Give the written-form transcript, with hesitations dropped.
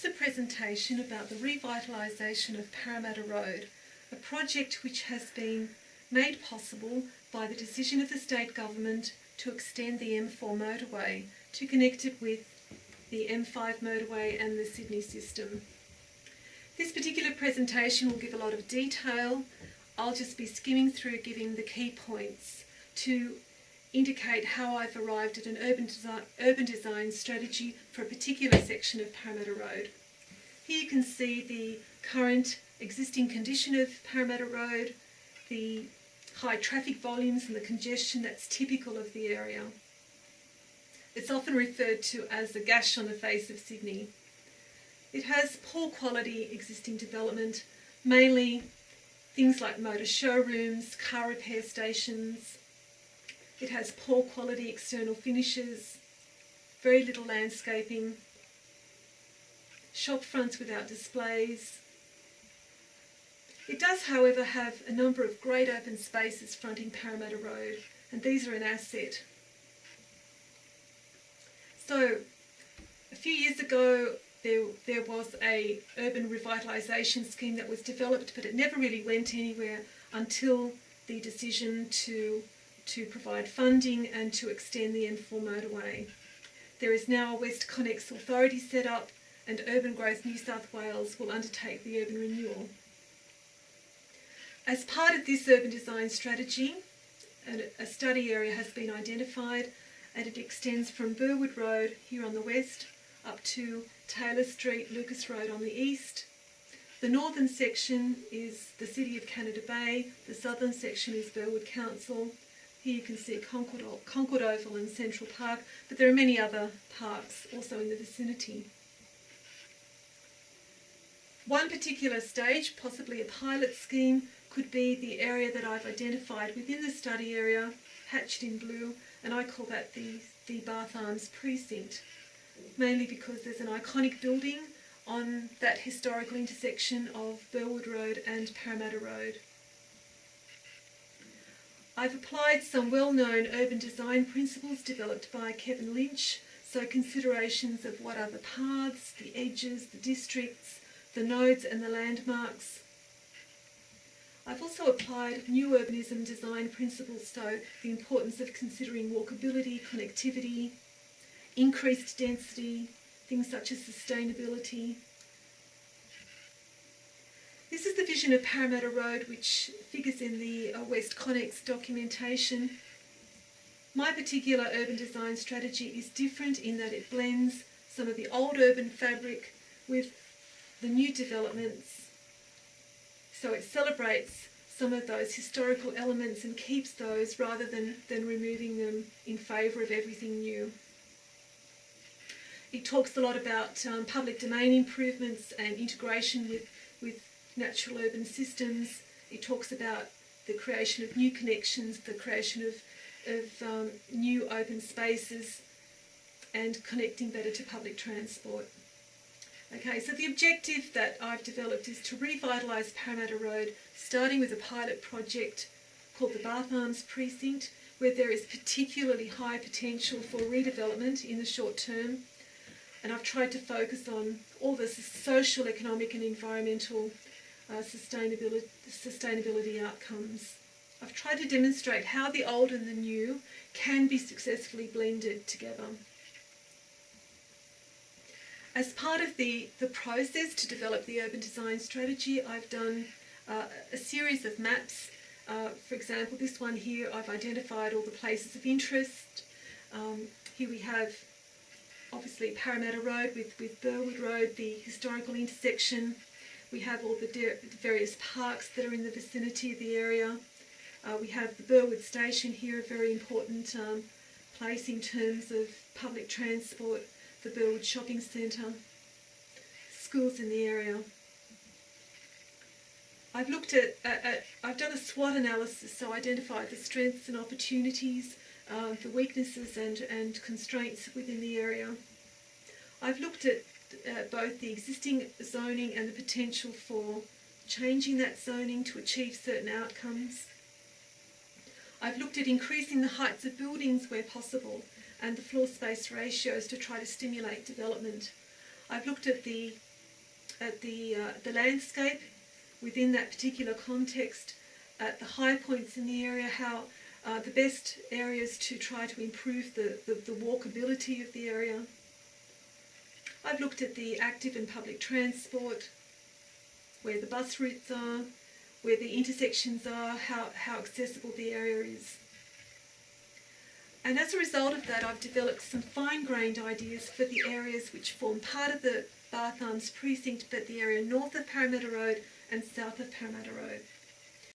This is a presentation about the revitalisation of Parramatta Road, a project which has been made possible by the decision of the state government to extend the M4 motorway to connect it with the M5 motorway and the Sydney system. This particular presentation will give a lot of detail. I'll just be skimming through giving the key points to indicate how I've arrived at an urban design strategy for a particular section of Parramatta Road. Here you can see the current existing condition of Parramatta Road, the high traffic volumes and the congestion that's typical of the area. It's often referred to as the gash on the face of Sydney. It has poor quality existing development, mainly things like motor showrooms, car repair stations. It has poor quality external finishes, very little landscaping, shop fronts without displays. It does, however, have a number of great open spaces fronting Parramatta Road, and these are an asset. So, a few years ago, there was a urban revitalisation scheme that was developed, but it never really went anywhere until the decision to provide funding and to extend the M4 motorway. There is now a West Connex authority set up, and Urban Growth New South Wales will undertake the urban renewal. As part of this urban design strategy, a study area has been identified, and it extends from Burwood Road here on the west up to Taylor Street, Lucas Road on the east. The northern section is the City of Canada Bay, the southern section is Burwood Council. Here you can see Concord Oval and Central Park, but there are many other parks also in the vicinity. One particular stage, possibly a pilot scheme, could be the area that I've identified within the study area, hatched in blue, and I call that the Bath Arms precinct, mainly because there's an iconic building on that historical intersection of Burwood Road and Parramatta Road. I've applied some well-known urban design principles developed by Kevin Lynch, so considerations of what are the paths, the edges, the districts, the nodes and the landmarks. I've also applied new urbanism design principles, so the importance of considering walkability, connectivity, increased density, things such as sustainability. This is the vision of Parramatta Road, which figures in the West Connex documentation. My particular urban design strategy is different in that it blends some of the old urban fabric with the new developments. So it celebrates some of those historical elements and keeps those rather than removing them in favour of everything new. It talks a lot about public domain improvements and integration with natural urban systems. It talks about the creation of new connections, the creation of new open spaces, and connecting better to public transport. Okay, so the objective that I've developed is to revitalise Parramatta Road, starting with a pilot project called the Bath Arms precinct, where there is particularly high potential for redevelopment in the short term. And I've tried to focus on all the social, economic and environmental sustainability outcomes. I've tried to demonstrate how the old and the new can be successfully blended together. As part of the process to develop the urban design strategy, I've done a series of maps. For example, this one here, I've identified all the places of interest. Here we have obviously Parramatta Road with Burwood Road, the historical intersection. We have all the various parks that are in the vicinity of the area. We have the Burwood Station here, a very important place in terms of public transport, the Burwood Shopping Centre, schools in the area. I've looked at I've done a SWOT analysis, so identified the strengths and opportunities, the weaknesses and constraints within the area. I've looked at both the existing zoning and the potential for changing that zoning to achieve certain outcomes. I've looked at increasing the heights of buildings where possible and the floor space ratios to try to stimulate development. I've looked at the at the landscape within that particular context, at the high points in the area, how the best areas to try to improve the walkability of the area. I've looked at the active and public transport, where the bus routes are, where the intersections are, how accessible the area is. And as a result of that, I've developed some fine-grained ideas for the areas which form part of the Bath Arms precinct, but the area north of Parramatta Road and south of Parramatta Road.